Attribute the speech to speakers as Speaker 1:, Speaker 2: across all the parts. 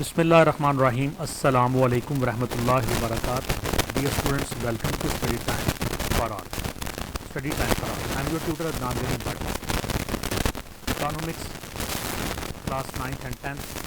Speaker 1: Bismillahirrahmanirrahim. Assalamu alaikum warahmatullahi wabarakatuh. Dear students, welcome to Study Time for All. Study Time for All. I am your tutor Adnan Verin Bhatt. Economics class 9th and 10th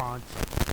Speaker 1: 5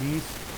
Speaker 1: 20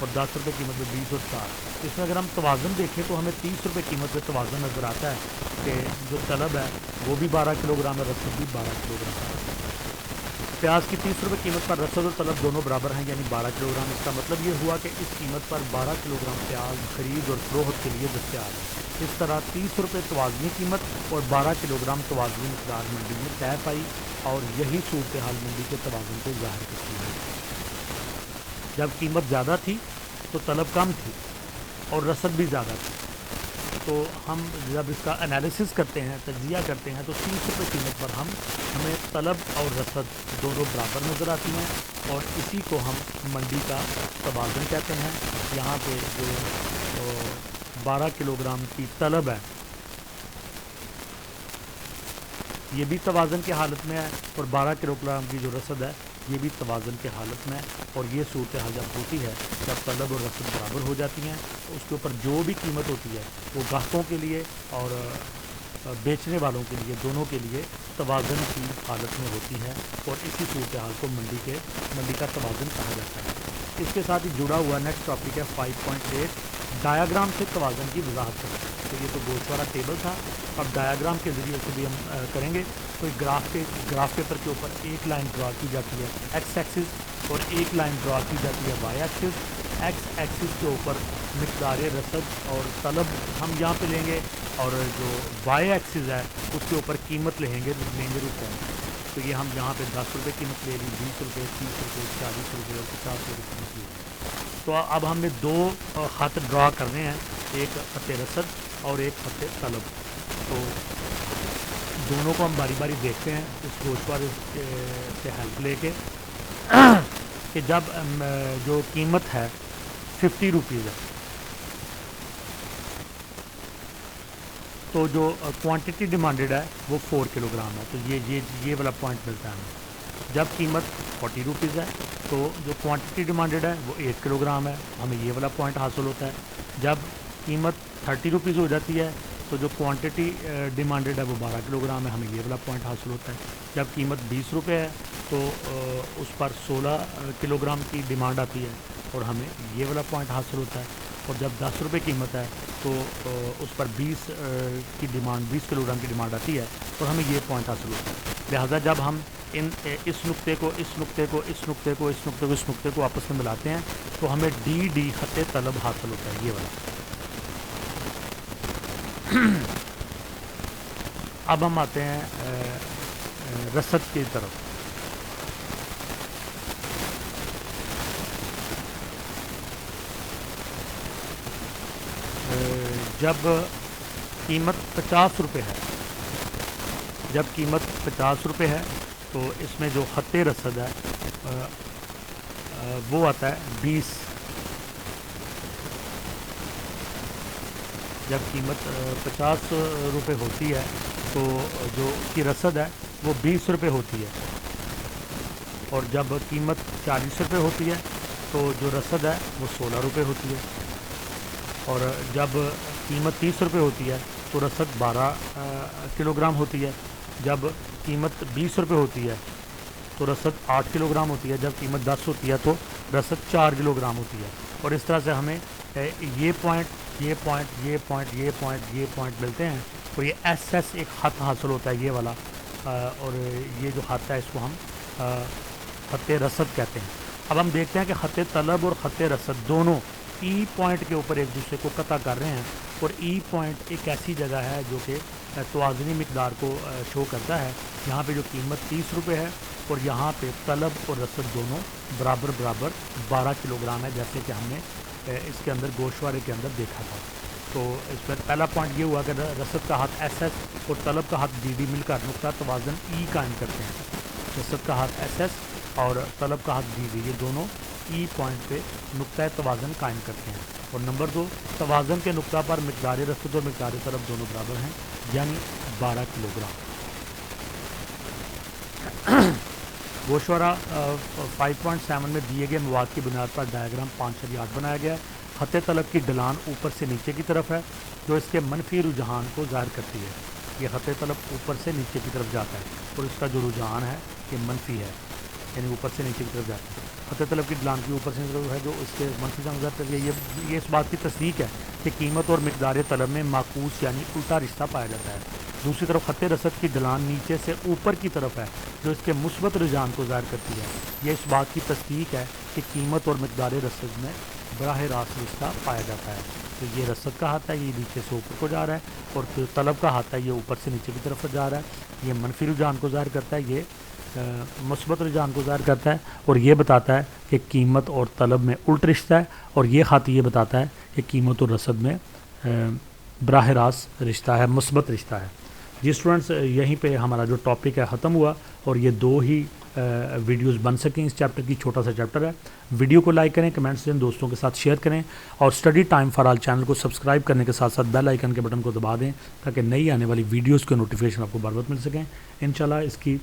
Speaker 1: اور 10 روپے قیمت پہ 20 اور 4. اس میں اگر ہم توازن دیکھیں تو ہمیں 30 روپے قیمت پہ توازن نظر آتا ہے کہ جو طلب ہے وہ بھی 12 کلو گرام ہے، رسد بھی 12 کلو گرام ہے. پیاز کی 30 روپے قیمت پر رسد اور طلب دونوں برابر ہیں، یعنی 12 کلو گرام. اس کا مطلب یہ ہوا کہ اس قیمت پر 12 کلو گرام پیاز خرید اور فروخت کے لیے دستیاب ہے. اس طرح 30 روپے توازنی قیمت اور 12 کلو گرام توازنی مقدار منڈی میں طے پائی، اور یہی صورتحال منڈی کے توازن کو ظاہر کرتی ہے. جب قیمت زیادہ تھی تو طلب کم تھی اور رسد بھی زیادہ تھی. تو ہم جب اس کا انالیسس کرتے ہیں، تجزیہ کرتے ہیں، تو 30 روپے قیمت پر ہمیں طلب اور رسد دونوں برابر نظر آتی ہیں، اور اسی کو ہم منڈی کا توازن کہتے ہیں. یہاں پہ جو 12 کلو گرام کی طلب ہے یہ بھی توازن کی حالت میں ہے، اور 12 کلو گرام کی جو رسد ہے یہ بھی توازن کی حالت میں ہے. اور یہ صورتحال جب ہوتی ہے، جب طلب اور رسد برابر ہو جاتی ہیں، تو اس کے اوپر جو بھی قیمت ہوتی ہے وہ گاہکوں کے لیے اور بیچنے والوں کے لیے، دونوں کے لیے توازن کی حالت میں ہوتی ہے. اور اسی صورتحال کو منڈی کا توازن کہا جاتا ہے. اس کے ساتھ ہی جڑا ہوا نیکسٹ ٹاپک ہے 5.8 ڈایاگرام سے توازن کی وضاحت کریں. تو یہ تو گوشوارہ ٹیبل تھا، اب ڈایاگرام کے ذریعے سے بھی ہم کریں گے. کوئی گراف پیپر کے اوپر ایک لائن ڈرا کی جاتی ہے ایکس ایکسس، اور ایک لائن ڈرا کی جاتی ہے وائی ایکسس. ایکس ایکسس کے اوپر مقدار رسد اور طلب ہم یہاں پہ لیں گے، اور جو وائی ایکسس ہے اس کے اوپر قیمت لیں گے روپے. تو یہ ہم یہاں پہ 10 روپے قیمت لے لی، 20 روپے، 30 روپے، 40 روپے اور 50 روپے قیمت لی. تو اب ہم نے دو خط ڈرا کرنے ہیں، ایک خط رسد اور ایک خط طلب. تو دونوں کو ہم باری باری دیکھتے ہیں اس گوشوارے سے ہیلپ لے کے کہ جب جو قیمت ہے 50 روپیز ہے، تو جو کوانٹٹی ڈیمانڈڈ ہے وہ 4 کلو گرام ہے. تو یہ والا پوائنٹ ملتا ہے ہمیں. جب قیمت 40 روپیز ہے تو جو کوانٹٹی ڈیمانڈڈ ہے وہ 8 کلو گرام ہے، ہمیں یہ والا پوائنٹ حاصل ہوتا ہے. جب قیمت 30 روپیز ہو جاتی ہے تو جو کوانٹٹی ڈیمانڈڈ ہے وہ 12 کلو گرام ہے، ہمیں یہ والا پوائنٹ حاصل ہوتا ہے. جب قیمت 20 روپے ہے تو اس پر 16 کلو گرام کی ڈیمانڈ آتی ہے، اور ہمیں یہ والا پوائنٹ حاصل ہوتا ہے. اور جب 10 روپے قیمت ہے تو اس پر 20 کلو گرام کی ڈیمانڈ آتی ہے، اور ہمیں یہ پوائنٹ حاصل ہوتا ہے. لہٰذا جب ہم اس نقطے کو آپس میں ملاتے ہیں تو ہمیں ڈی خط طلب حاصل ہوتا ہے، یہ والا. اب ہم آتے ہیں رسد کی طرف. جب قیمت 50 روپے ہے، تو اس میں جو خط رسد ہے وہ آتا ہے 20. جب قیمت 50 روپے ہوتی ہے تو جو اس کی رسد ہے وہ 20 روپے ہوتی ہے. اور جب قیمت 40 روپے ہوتی ہے تو جو رسد ہے وہ 16 روپے ہوتی ہے. اور جب قیمت 30 روپے ہوتی ہے تو رسد 12 کلو گرام ہوتی ہے. جب قیمت 20 روپے ہوتی ہے تو رسد 8 کلو گرام ہوتی ہے. جب قیمت 10 ہوتی ہے تو رسد 4 کلو گرام ہوتی ہے. اور اس طرح سے ہمیں یہ پوائنٹ ملتے ہیں. تو یہ ایس ایک خط حاصل ہوتا ہے، یہ والا. اور یہ جو خط ہے اس کو ہم خط رسد کہتے ہیں. اب ہم دیکھتے ہیں کہ خط طلب اور خط رسد دونوں ای پوائنٹ کے اوپر ایک دوسرے کو قطع کر رہے ہیں. اور ای پوائنٹ ایک ایسی جگہ ہے جو کہ توازنی مقدار کو شو کرتا ہے. یہاں پہ جو قیمت 30 روپے ہے اور یہاں پہ طلب اور رسد دونوں برابر 12 کلو گرام ہے، جیسے کہ ہم نے اس کے اندر گوشوارے کے اندر دیکھا تھا. تو اس پر پہلا پوائنٹ یہ ہوا کہ رسد کا ہاتھ ایس ایس اور طلب کا ہاتھ ڈی مل کر نقطہ توازن ای قائم کرتے ہیں. رسد کا ہاتھ ایس ایس اور طلب کا ہاتھ ڈی یہ دونوں ای پوائنٹ پہ نقطہ توازن قائم کرتے ہیں. اور نمبر 2، توازن کے نقطہ پر مقدار رسد اور مقدار طلب دونوں برابر ہیں، یعنی 12 کلو گرام. گوشوارہ 5.7 میں دیے گئے مواد کی بنیاد پر ڈائیگرام 5.8 بنایا گیا ہے. خط طلب کی ڈھلان اوپر سے نیچے کی طرف ہے جو اس کے منفی رجحان کو ظاہر کرتی ہے. یہ خط طلب اوپر سے نیچے کی طرف جاتا ہے اور اس کا جو رجحان ہے یہ منفی ہے، یعنی اوپر سے نیچے کی طرف جاتا ہے. خط طلب کی ڈھلان کی اوپر سے ہے جو اس کے منفی جانب گزار کر یہ اس بات کی تصدیق ہے کہ قیمت اور مقدار طلب میں معکوس یعنی الٹا رشتہ پایا جاتا ہے. دوسری طرف خط رصد کی ڈھلان نیچے سے اوپر کی طرف ہے جو اس کے مثبت رجحان کو ظاہر کرتی ہے. یہ اس بات کی تصدیق ہے کہ قیمت اور مقدار رصد میں براہ راست رشتہ پایا جاتا ہے. تو یہ رصد کا ہاتھ ہے، یہ نیچے سے اوپر کو جا رہا ہے، اور جو طلب کا ہاتھ ہے یہ اوپر سے نیچے کی طرف جا رہا ہے. یہ منفی رجحان کو ظاہر کرتا ہے، یہ مثبت رجحان کو ظاہر کرتا ہے، اور یہ بتاتا ہے کہ قیمت اور طلب میں الٹ رشتہ ہے، اور یہ خط یہ بتاتا ہے کہ قیمت اور رصد میں براہ راست رشتہ ہے، مثبت رشتہ ہے. جی اسٹوڈنٹس، یہیں پہ ہمارا جو ٹاپک ہے ختم ہوا، اور یہ 2 ہی ویڈیوز بن سکیں اس چیپٹر کی. چھوٹا سا چیپٹر ہے. ویڈیو کو لائک کریں، کمنٹس دیں، دوستوں کے ساتھ شیئر کریں، اور study time for all channel کو سبسکرائب کرنے کے ساتھ ساتھ بیل آئیکن کے بٹن کو دبا دیں تاکہ نئی آنے والی ویڈیوز کے نوٹیفیکیشن آپ کو بار بار مل سکیں. انشاءاللہ اس کی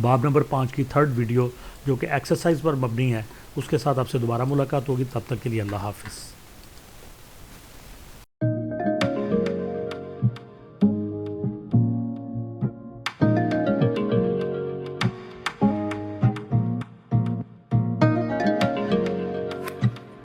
Speaker 1: باب نمبر 5 کی 3rd ویڈیو جو کہ ایکسرسائز پر مبنی ہے اس کے ساتھ آپ سے دوبارہ ملاقات ہوگی. تب تک کے لیے اللہ حافظ.